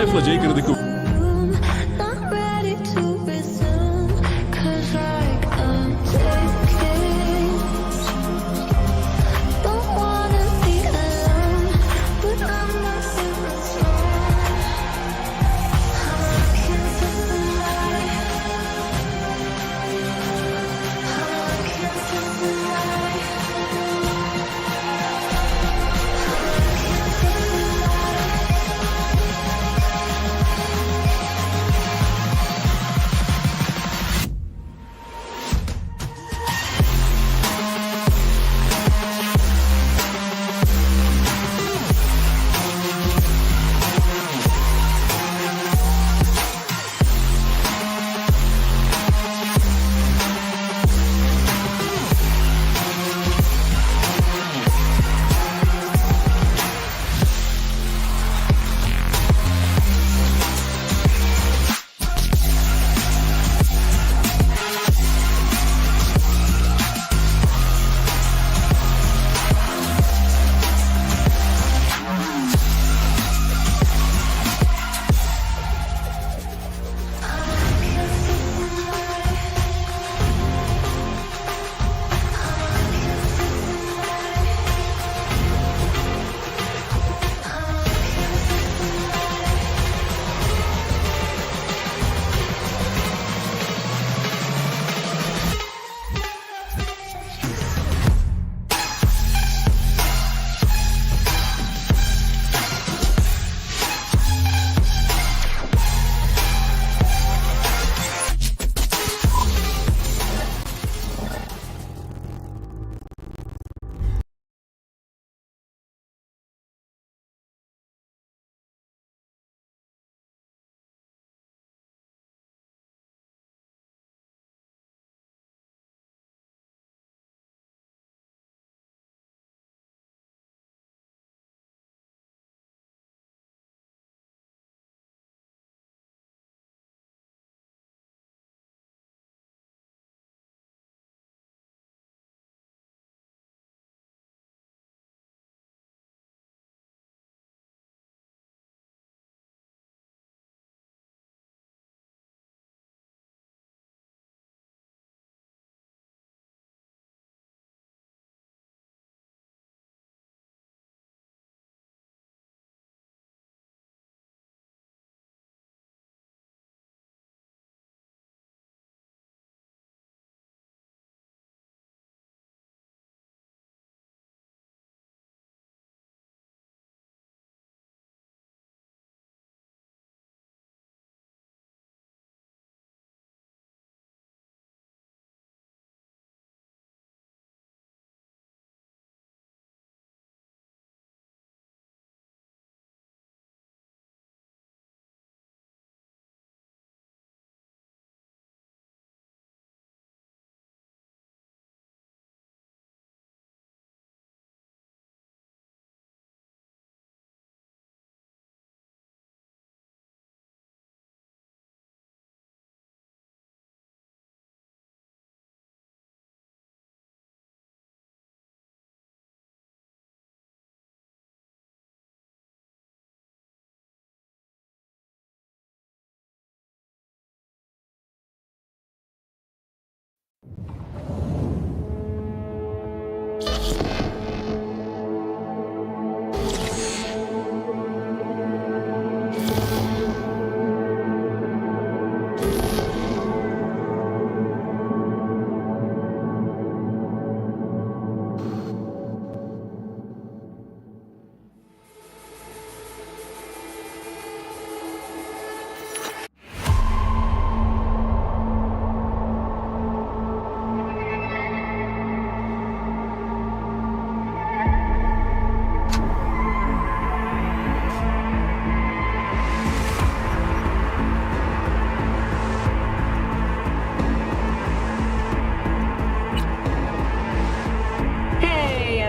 Lifel'la jaygar'daki Not ready to resume, 'cause like I'm taking. Don't wanna be alone, but I'm not in the zone. I'm looking for the light. I'm looking for the light.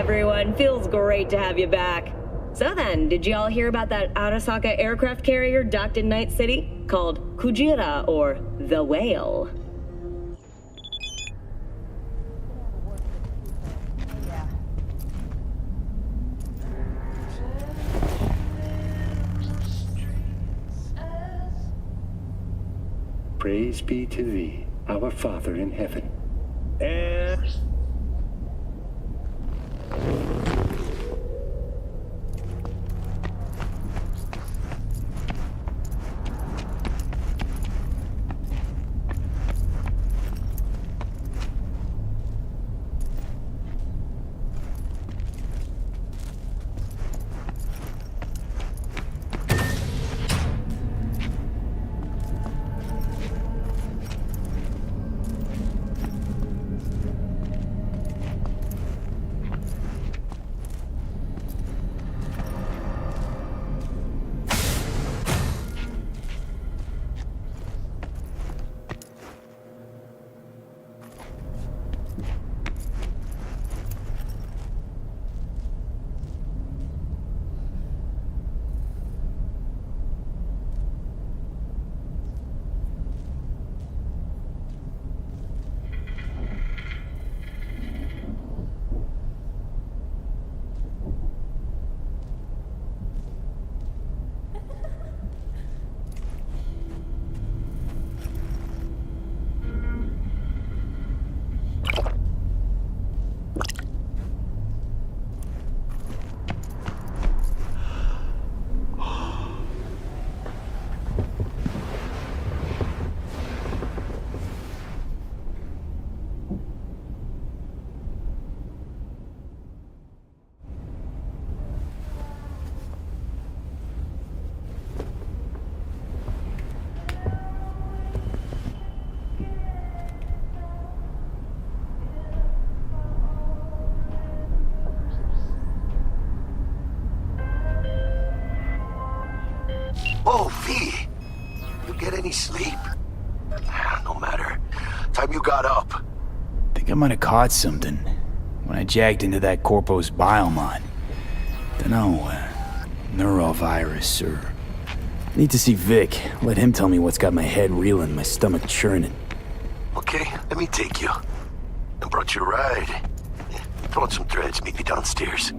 everyone. Feels great to have you back. So then, did you all hear about that Arasaka aircraft carrier docked in Night City? Called Kujira, or the Whale. Praise be to thee, our Father in heaven. And... Oh, V! You get any sleep? No matter. Time you got up. Think I might have caught something when I jacked into that Corpo's biomon. Dunno, neurovirus or... Need to see Vic. Let him tell me what's got my head reeling, my stomach churning. Okay, let me take you. I brought you a ride. Throw on some threads, meet me downstairs.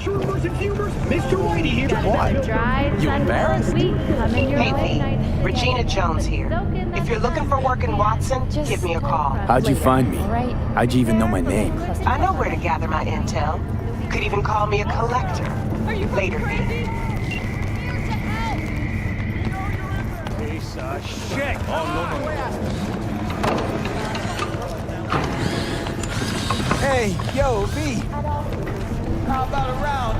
Shroomers and fumers, Mr. Whitey here. What? You embarrassed? Hey, Lee. Regina Jones here. If you're looking for work in Watson, give me a call. How'd you find me? How'd you even know my name? I know where to gather my intel. Could even call me a collector. Later, Lee. Piece of shit. Hey, yo, V. How about a round?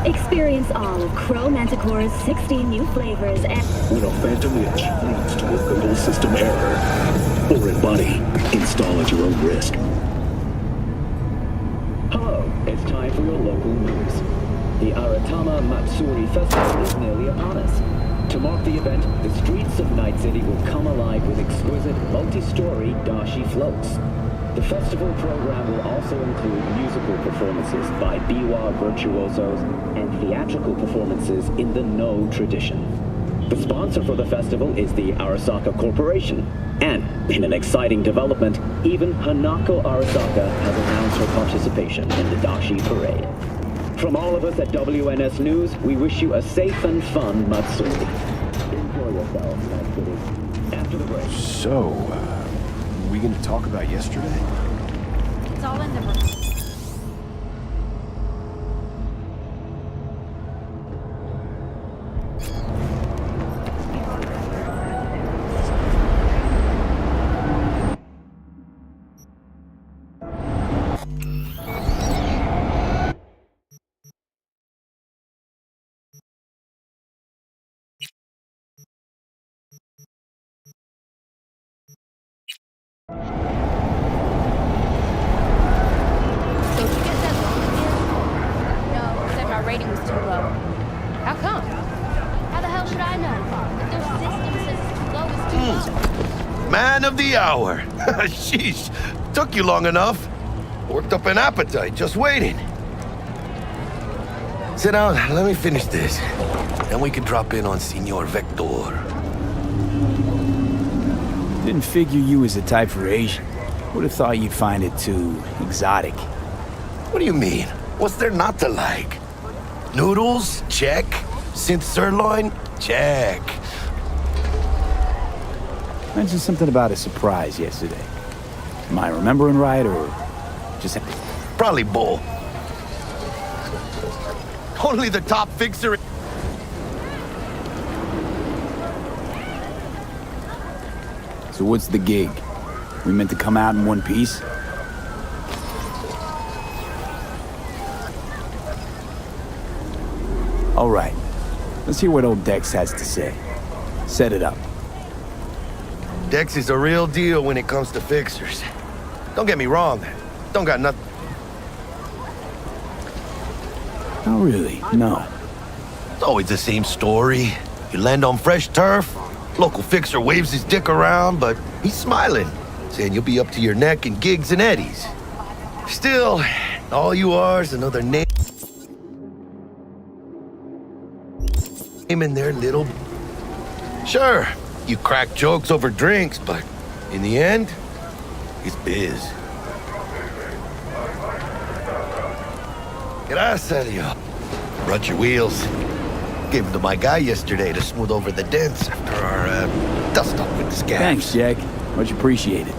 Experience all of Crow Manticore's 16 new flavors and... When a phantom itch leads to a fatal system error, or in body, install at your own risk. Hello, it's time for your local news. The Aratama Matsuri Festival is nearly upon us. To mark the event, the streets of Night City will come alive with exquisite multi-story dashi floats. The festival program will also include musical performances by biwa virtuosos and theatrical performances in the No tradition. The sponsor for the festival is the Arasaka Corporation, and in an exciting development, even Hanako Arasaka has announced her participation in the Dashi Parade. From all of us at WNS News, we wish you a safe and fun Matsuri. Enjoy yourselves, Night City. After the break. So, we gonna talk about yesterday? It's all in the... Man of the hour. Sheesh. Took you long enough. Worked up an appetite just waiting. Sit down, let me finish this. Then we can drop in on Senor Vector. Didn't figure you was the type for Asian. Would have thought you'd find it too exotic. What do you mean? What's there not to like? Noodles? Check. Synth sirloin? Check. Mentioned something about a surprise yesterday. Am I remembering right, or just... Probably bull. Only the top fixer... So what's the gig? We meant to come out in one piece? All right. Let's hear what old Dex has to say. Set it up. Dex is a real deal when it comes to fixers. Don't get me wrong. Don't got nothing. Oh, really? No. It's always the same story. You land on fresh turf, local fixer waves his dick around, but he's smiling, saying you'll be up to your neck in gigs and eddies. Still, all you are is another name in their little... Sure, you crack jokes over drinks, but in the end, it's biz. Gracias, Dios. Brought your wheels. Gave them to my guy yesterday to smooth over the dents after our dust-up with the scabs. Thanks, Jack. Much appreciated.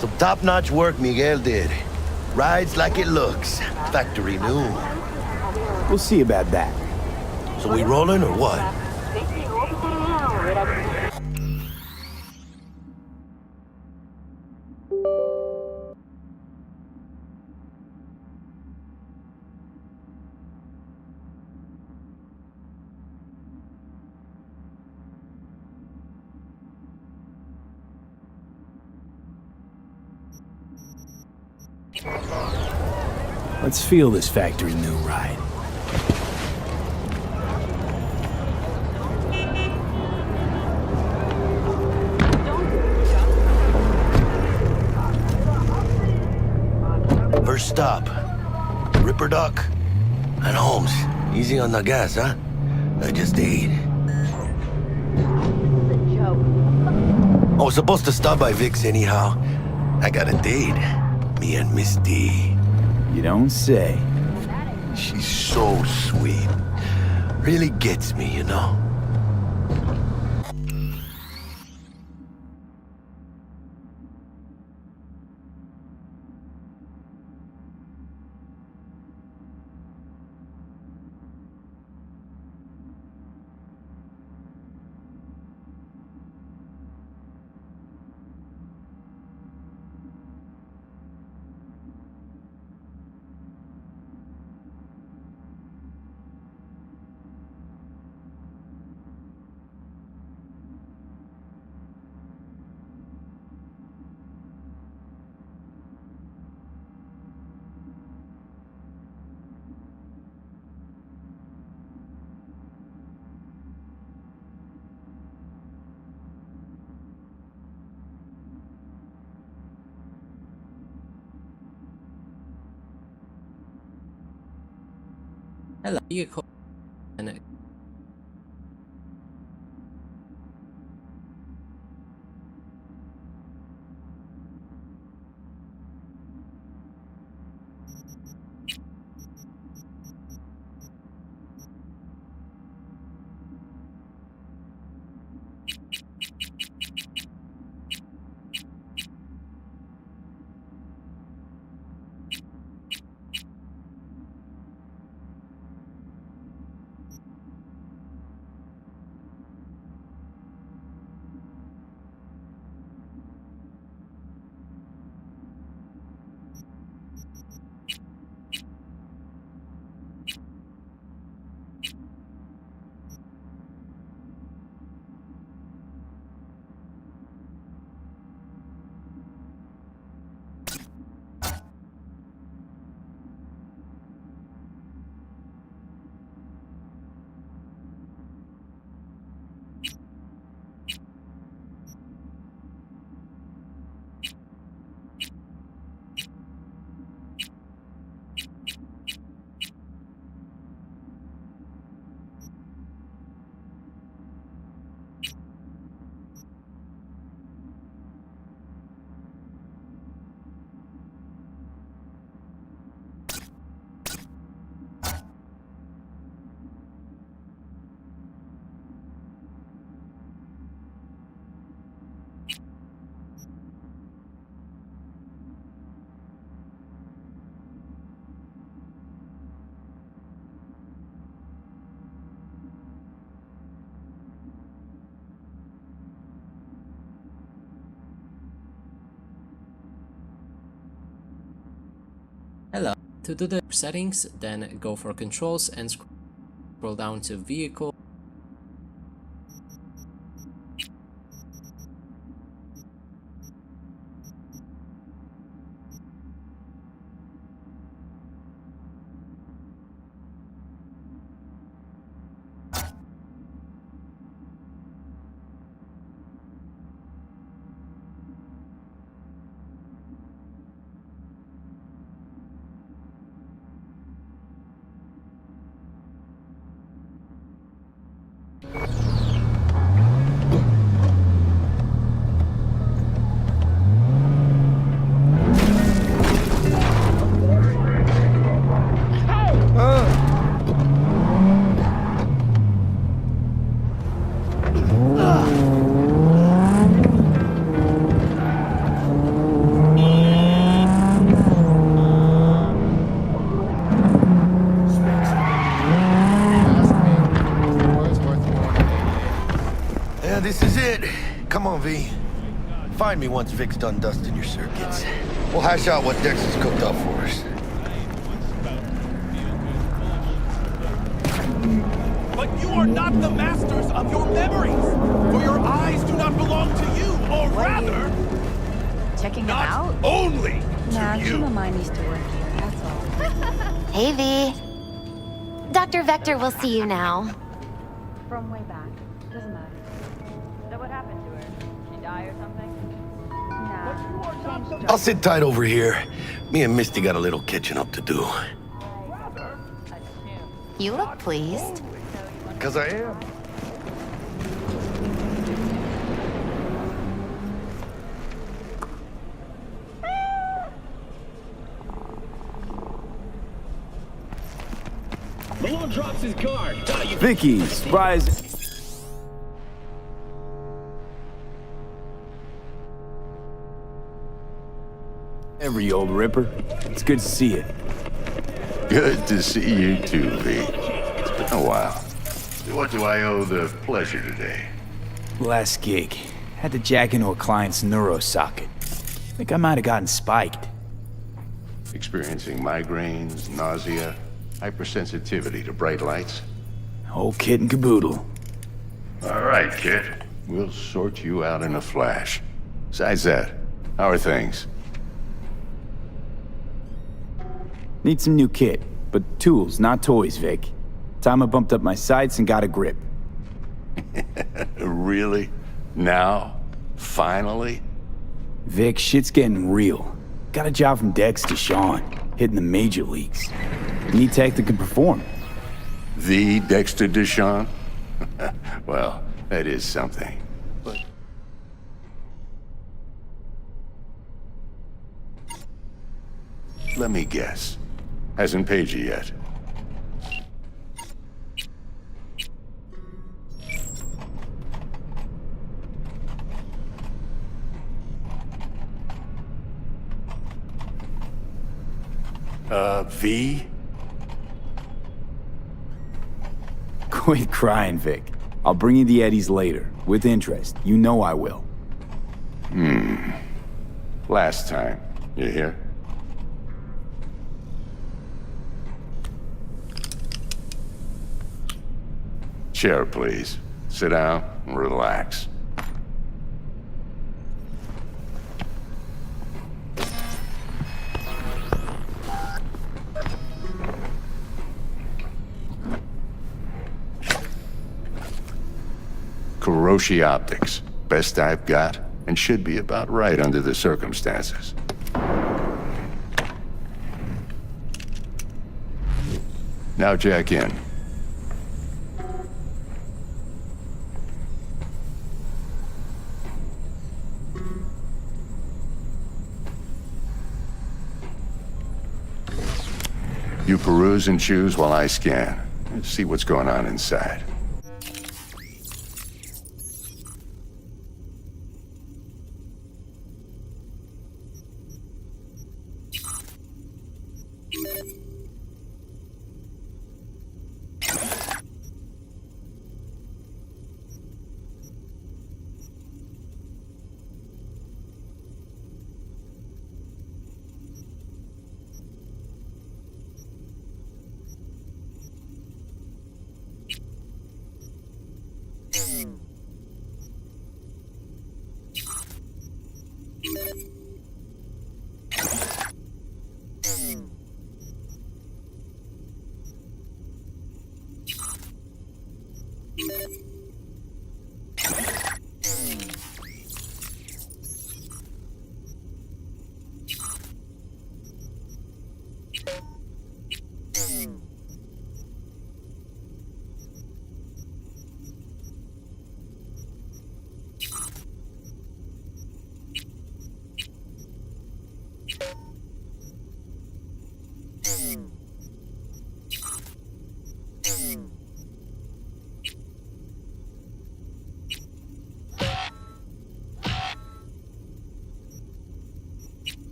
Some top-notch work Miguel did. Rides like it looks. Factory new. We'll see about that. So we rolling or what? Let's feel this factory new ride. First stop, Ripper Duck and Holmes. Easy on the gas, huh? I just ate. I was supposed to stop by Vic's anyhow. I got a date. Me and Miss D. You don't say. She's so sweet. Really gets me, you know? Hello, vehicle. And hello. To do the settings, then go for controls and scroll down to vehicle. This is it. Come on, V. Find me once Vic's done dusting your circuits. We'll hash out what Dex has cooked up for us. But you are not the masters of your memories, for your eyes do not belong to you, or rather... checking them Not out? only Nah, to you. some of mine used to work here, that's all. Hey, V. Dr. Vector will see you now. From way back. Doesn't matter. So what happened to her? She die or something? Nah, changed I'll sit tight over here. Me and Misty got a little catching up to do. You look pleased. 'Cause I am. Malone drops his guard. Vicky, surprise. Every old ripper. It's good to see you. Good to see you too, V. It's been a while. What do I owe the pleasure today? Last gig. Had to jack into a client's neuro socket. Think I might have gotten spiked. Experiencing migraines, nausea, hypersensitivity to bright lights? Whole kit and caboodle. All right, kid. We'll sort you out in a flash. Besides that, how are things? Need some new kit, but tools, not toys, Vic. Time I bumped up my sights and got a grip. Really? Now? Finally? Vic, shit's getting real. Got a job from Dex to Sean, hitting the major leagues. Need tech that can perform. The Dexter Deshawn? Well, that is something. But let me guess. Hasn't paid you yet. V? Quit crying, Vic. I'll bring you the eddies later, with interest. You know I will. Last time. You hear? Chair, please. Sit down and relax. Kuroshi Optics. Best I've got, and should be about right under the circumstances. Now jack in. You peruse and choose while I scan. Let's see what's going on inside.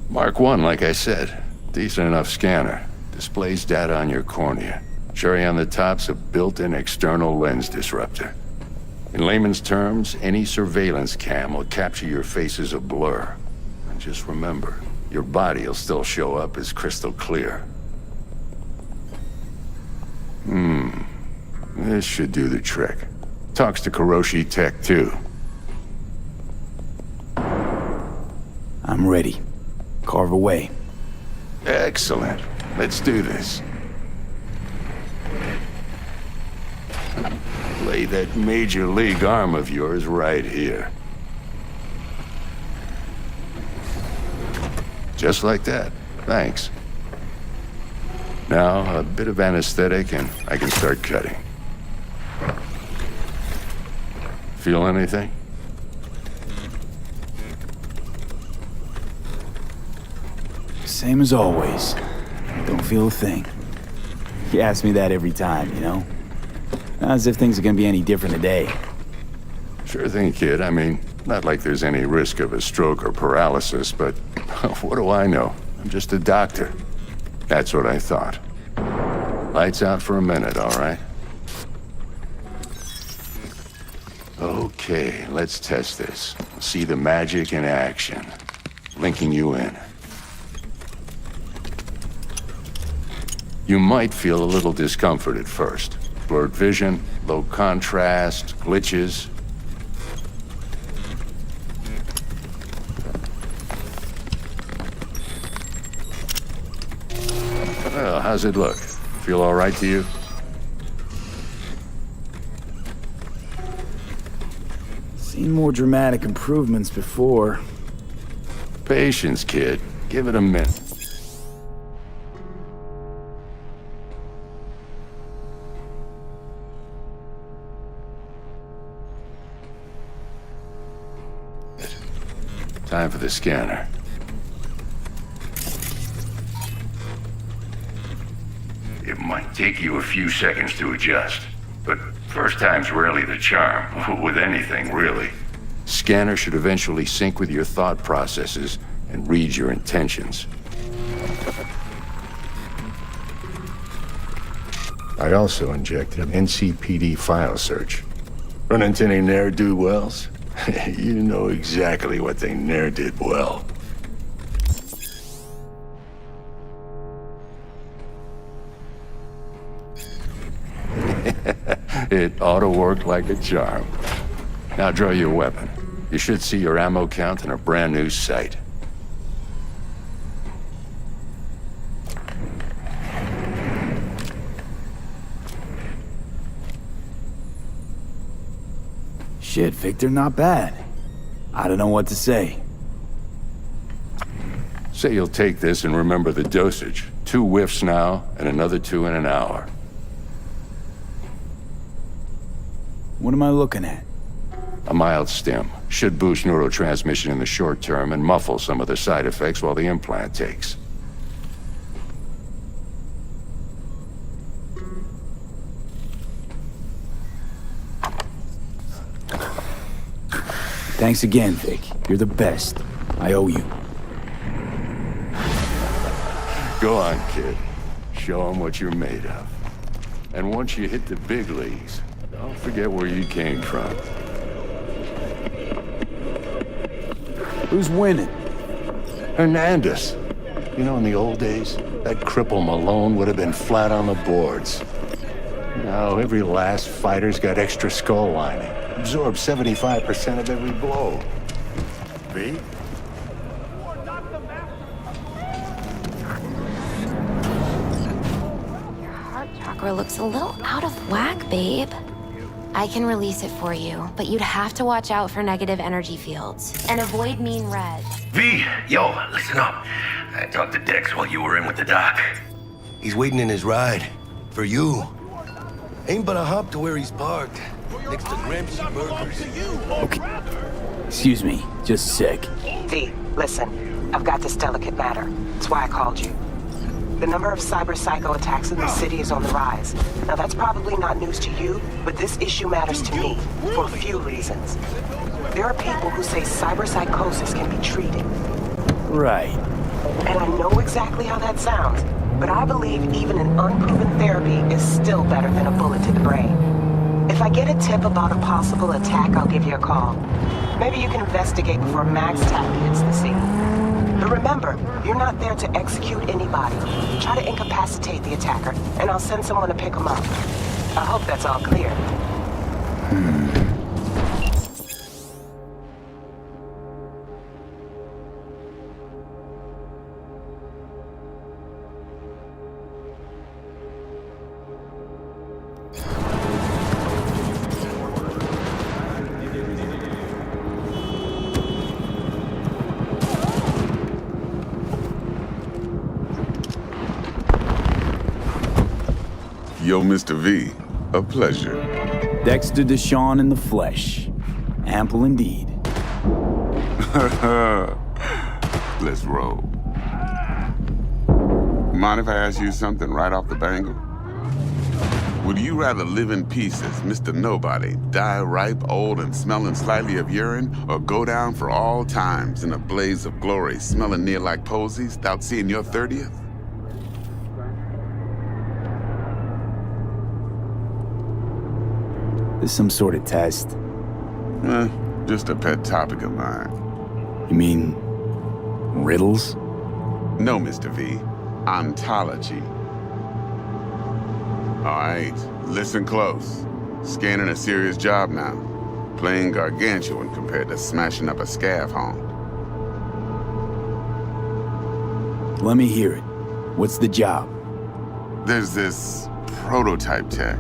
Mark 1, like I said. Decent enough scanner. Displays data on your cornea. Cherry on the top's a built-in external lens disruptor. In layman's terms, any surveillance cam will capture your face as a blur. And just remember, your body will still show up as crystal clear. This should do the trick. Talks to Kuroshi Tech, too. I'm ready. Carve away. Excellent. Let's do this. Lay that major league arm of yours right here. Just like that. Thanks. Now, a bit of anesthetic and I can start cutting. Feel anything? Same as always. Don't feel a thing. You ask me that every time, you know? Not as if things are gonna be any different today. Sure thing, kid. I mean, not like there's any risk of a stroke or paralysis, but what do I know? I'm just a doctor. That's what I thought. Lights out for a minute, all right? Okay, let's test this. See the magic in action. Linking you in. You might feel a little discomfort at first. Blurred vision, low contrast, glitches. Well, how's it look? Feel all right to you? Seen more dramatic improvements before. Patience, kid. Give it a minute. Time for the scanner. It might take you a few seconds to adjust, but first time's rarely the charm, with anything, really. Scanner should eventually sync with your thought processes and read your intentions. I also injected an NCPD file search. Run into any ne'er-do-wells? You know exactly what they ne'er did well. It auto-worked like a charm. Now draw your weapon. You should see your ammo count in a brand new sight. Shit, Victor, not bad. I don't know what to say. Say you'll take this and remember the dosage. 2 whiffs now, and another 2 in an hour. What am I looking at? A mild stim. Should boost neurotransmission in the short term and muffle some of the side effects while the implant takes. Thanks again, Vic. You're the best. I owe you. Go on, kid. Show them what you're made of. And once you hit the big leagues, don't forget where you came from. Who's winning? Hernandez. You know, in the old days, that cripple Malone would have been flat on the boards. Now, every last fighter's got extra skull lining. Absorbs 75% of every blow. V? Your heart chakra looks a little out of whack, babe. I can release it for you, but you'd have to watch out for negative energy fields and avoid mean red. V, yo, listen up. I talked to Dex while you were in with the doc. He's waiting in his ride. For you. Ain't but a hop to where he's parked. Next to Gramsci Burgers. Okay. Excuse me, just a sec. V, listen. I've got this delicate matter. That's why I called you. The number of cyber psycho attacks in the city is on the rise. Now that's probably not news to you, but this issue matters to me for a few reasons. There are people who say cyber psychosis can be treated. Right. And I know exactly how that sounds, but I believe even an unproven therapy is still better than a bullet to the brain. If I get a tip about a possible attack, I'll give you a call. Maybe you can investigate before Max Tapp hits the scene. But remember, you're not there to execute anybody. Try to incapacitate the attacker, and I'll send someone to pick him up. I hope that's all clear. Yo, Mr. V, a pleasure. Dexter Deshawn in the flesh. Ample indeed. Let's roll. Mind if I ask you something right off the bangle? Would you rather live in peace as Mr. Nobody, die ripe, old, and smelling slightly of urine, or go down for all times in a blaze of glory, smelling near like posies, without seeing your 30th? This some sort of test? Just a pet topic of mine. You mean riddles? No, Mr. V. Ontology. All right, listen close. Scanning a serious job now. Playing gargantuan compared to smashing up a scav home. Let me hear it. What's the job? There's this prototype tech.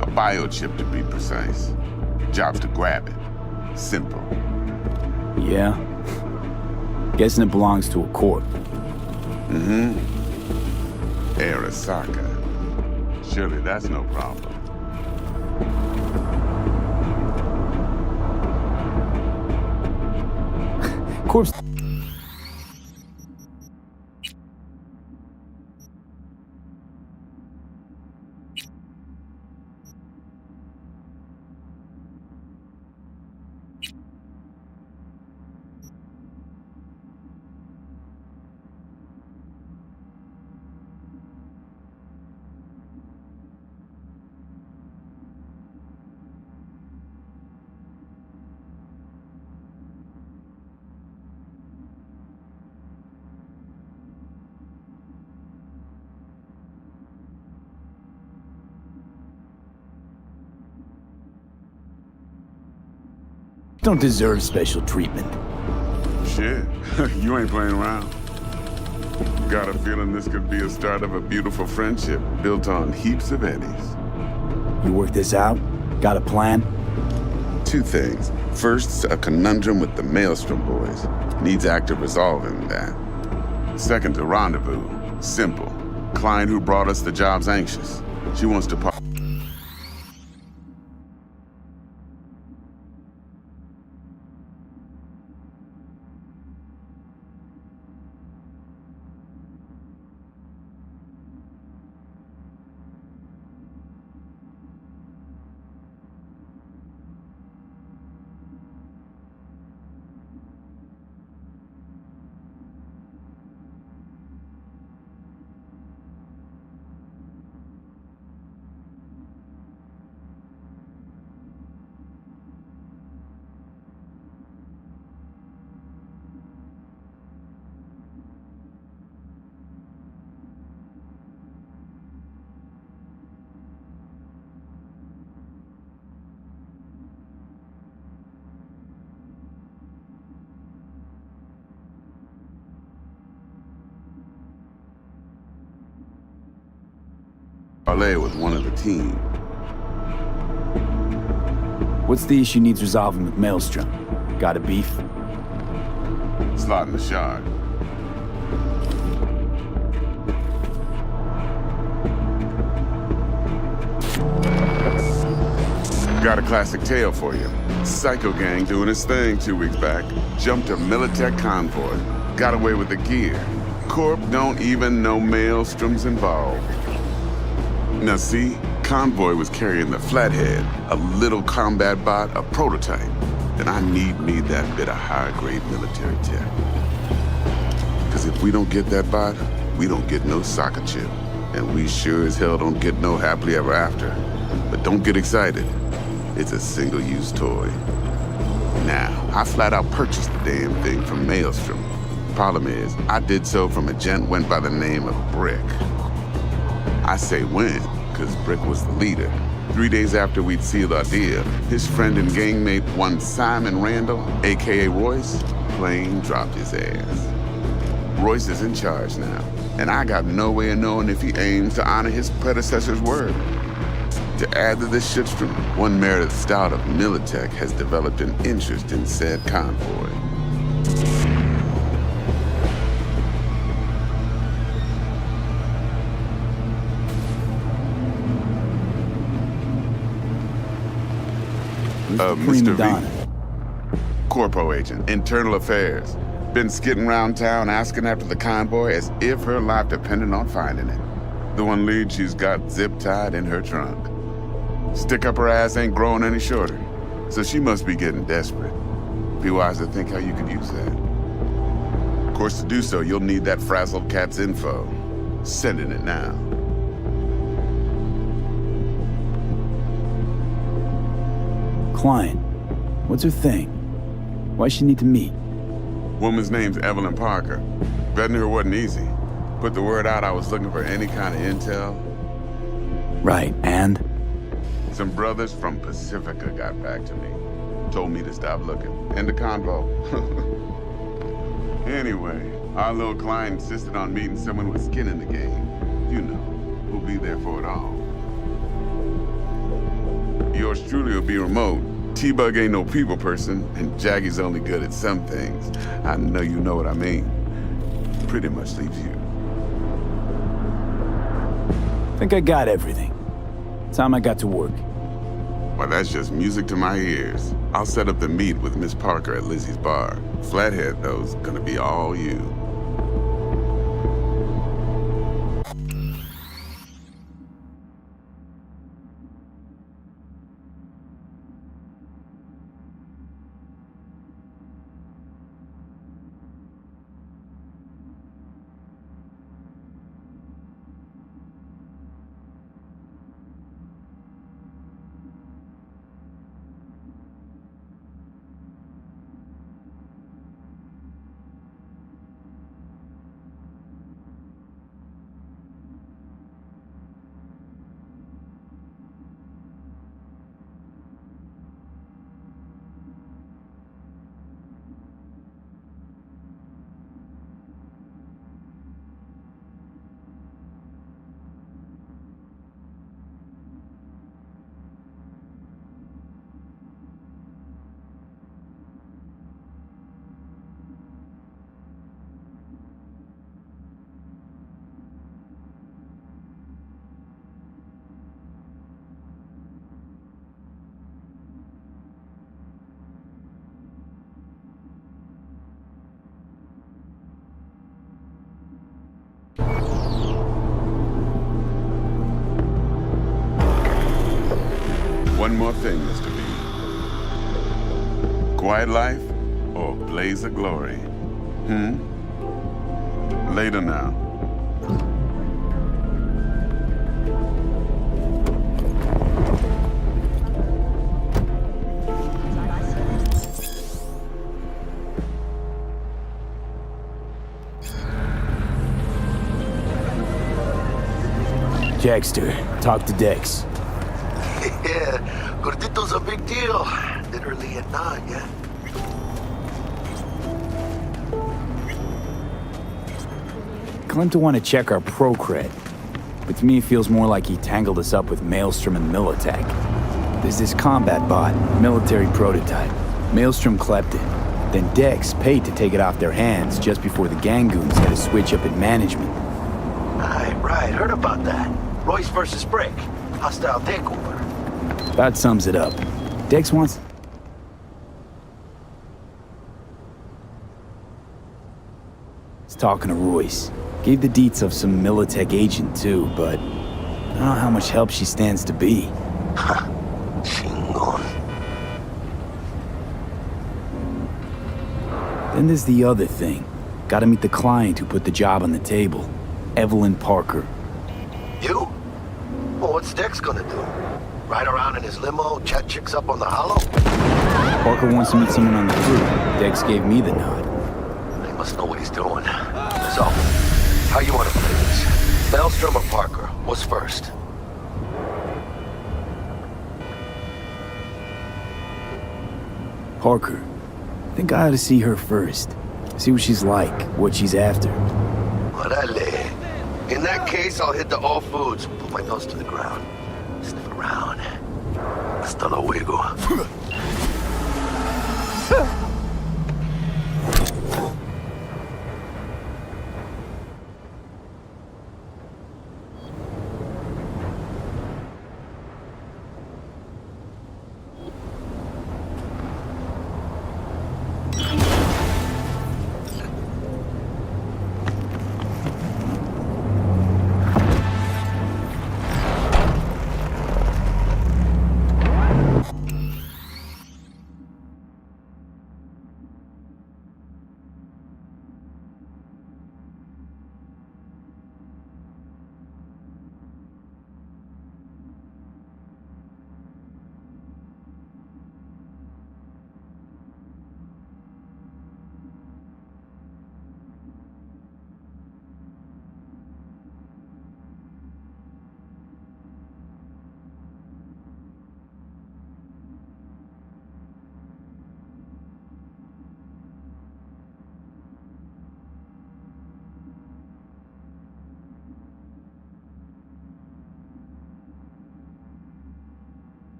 A biochip, to be precise. Job's to grab it. Simple. Yeah? Guessing it belongs to a corp. Mm-hmm. Arasaka. Surely that's no problem. Corpse. Don't deserve special treatment. Shit, you ain't playing around. Got a feeling this could be a start of a beautiful friendship built on heaps of eddies. You work this out? Got a plan? Two things. First, a conundrum with the Maelstrom boys. Needs active resolving that. Second, a rendezvous. Simple. Client who brought us the job's anxious. She wants to pop. Parlay with one of the team. What's the issue needs resolving with Maelstrom? Got a beef? Slot in the shard. Got a classic tale for you. Psycho gang doing his thing 2 weeks back. Jumped a Militech convoy. Got away with the gear. Corp don't even know Maelstrom's involved. Now see, Convoy was carrying the Flathead, a little combat bot, a prototype. Then I need me that bit of high-grade military tech. Because if we don't get that bot, we don't get no soccer chip. And we sure as hell don't get no happily ever after. But don't get excited. It's a single-use toy. Now, I flat out purchased the damn thing from Maelstrom. Problem is, I did so from a gent went by the name of Brick. I say when, because Brick was the leader. 3 days after we'd sealed our deal, his friend and gangmate, one Simon Randall, aka Royce, plain dropped his ass. Royce is in charge now, and I got no way of knowing if he aims to honor his predecessor's word. To add to this shitstorm, one Meredith Stout of Militech has developed an interest in said convoy. Mr. V. Corpo agent, internal affairs. Been skidding around town asking after the convoy as if her life depended on finding it. The one lead she's got zip-tied in her trunk. Stick up her ass ain't growing any shorter, so she must be getting desperate. Be wise to think how you could use that. Of course, to do so, you'll need that frazzled cat's info. Sending it now. Client, what's her thing? Why she need to meet? Woman's name's Evelyn Parker. Vetting her wasn't easy. Put the word out I was looking for any kind of intel. Right, and? Some brothers from Pacifica got back to me. Told me to stop looking. End the convo. Anyway, our little client insisted on meeting someone with skin in the game. You know, who'll be there for it all. Yours truly will be remote. T-Bug ain't no people person, and Jaggy's only good at some things. I know you know what I mean. Pretty much leaves you. Think I got everything. Time I got to work. Well, that's just music to my ears. I'll set up the meet with Miss Parker at Lizzie's bar. Flathead, though's gonna be all you. One more thing, Mr. B. Quiet life or blaze of glory? Later now. Jackster, talk to Dex. Yeah, Gordito's a big deal. Literally at 9, yeah? Claimed to want to check our pro cred, but to me it feels more like he tangled us up with Maelstrom and Militech. There's this combat bot, military prototype. Maelstrom clept it. Then Dex paid to take it off their hands just before the Gangoons had a switch up in management. Right, heard about that. Royce versus Brick. Hostile takeover. That sums it up. Dex wants... He's talking to Royce. Gave the deets of some Militech agent too, but I don't know how much help she stands to be. Chingon. Then there's the other thing. Gotta meet the client who put the job on the table. Evelyn Parker. You? Well, what's Dex gonna do? Ride around in his limo, chat chicks up on the hollow? Parker wants to meet someone on the crew. Dex gave me the nod. He must know what he's doing. So, how you want to play this? Maelstrom or Parker? What's first? Parker. I think I ought to see her first. See what she's like, what she's after. Orale. In that case, I'll hit the All Foods, put my nose to the ground, sniff around. Hasta luego.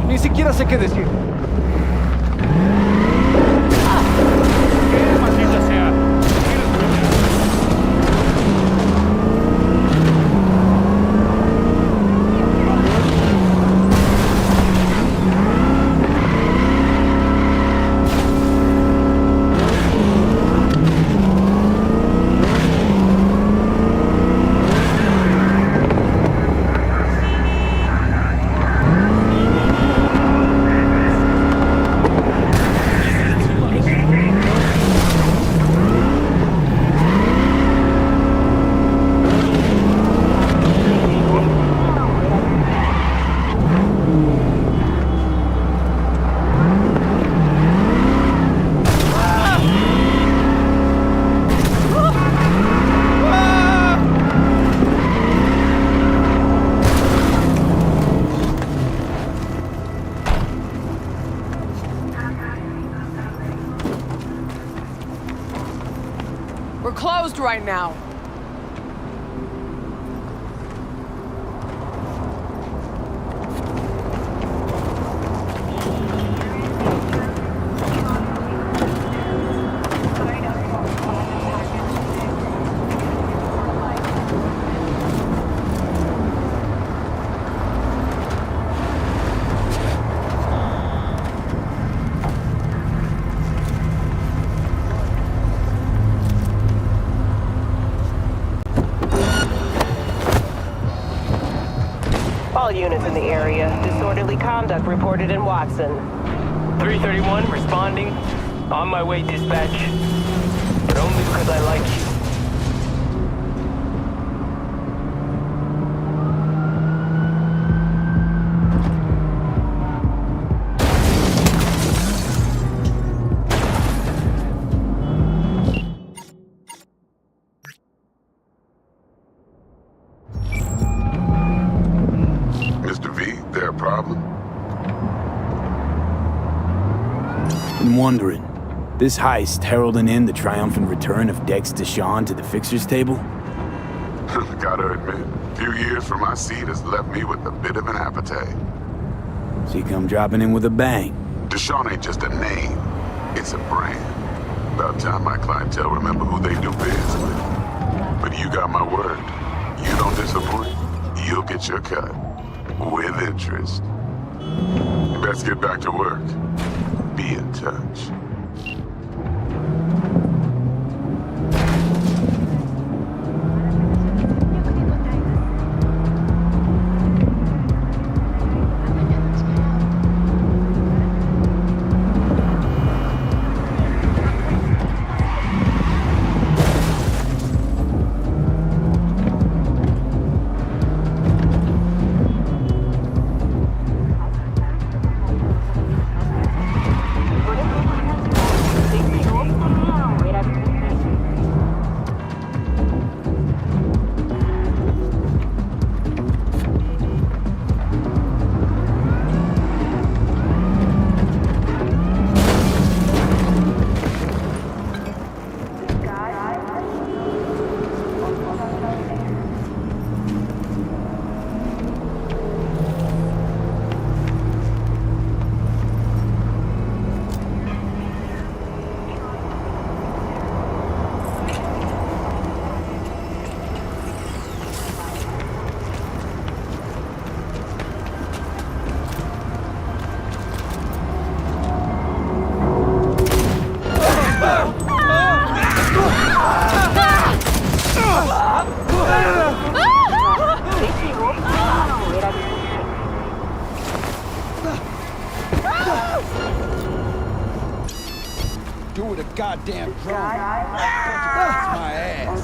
Ni siquiera sé qué decir. ¿Qué maldita sea? We're closed right now. All units in the area. Disorderly conduct reported in Watson. 331, responding. On my way, dispatch. But only because I like you. wondering, this heist heralding in the triumphant return of Dex Deshawn to the fixer's table? Gotta admit, a few years from my seat has left me with a bit of an appetite. So you come dropping in with a bang. Deshawn ain't just a name, it's a brand. About time my clientele remember who they do biz with. But you got my word. You don't disappoint, you'll get your cut. With interest. Best get back to work. Be in touch. Do it a goddamn drone. That's my ass.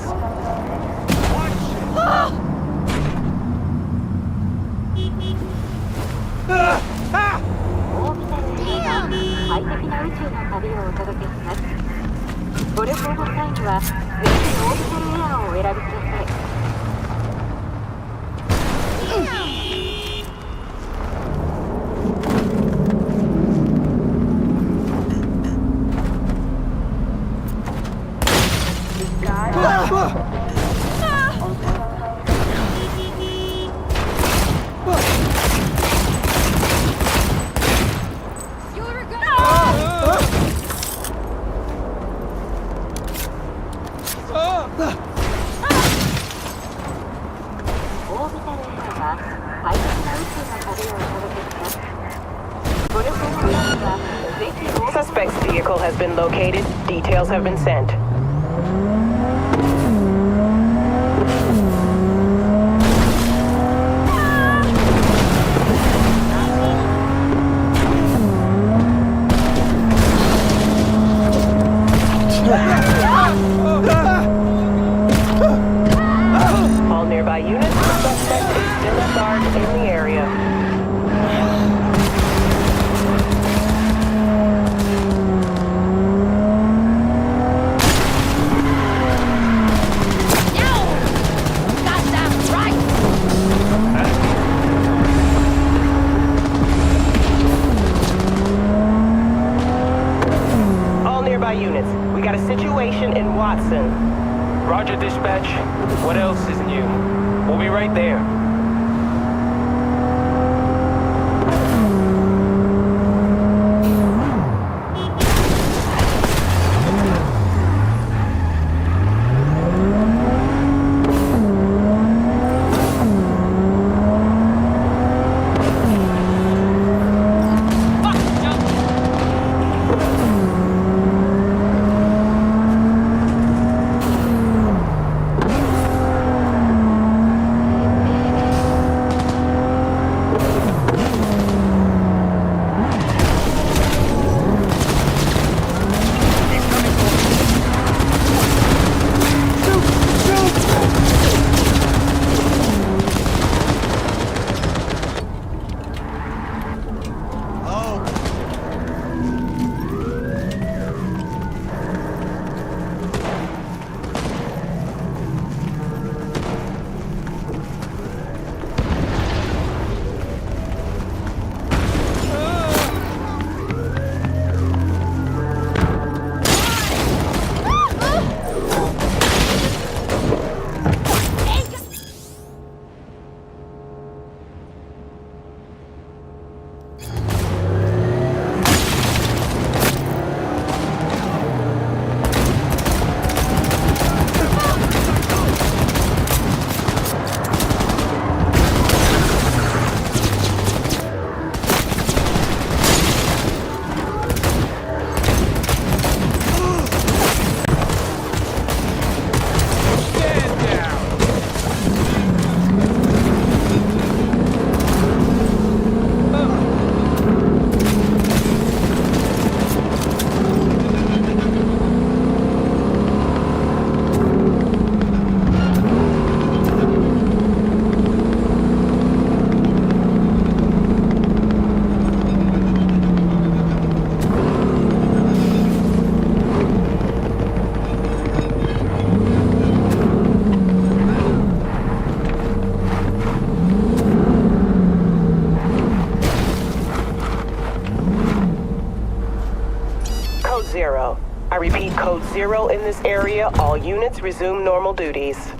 Suspect's vehicle has been located. Details have been sent. All nearby units, suspect is still at large in the area. Units. We got a situation in Watson. Roger, dispatch. What else is new? We'll be right there. stable in this area, all units resume normal duties.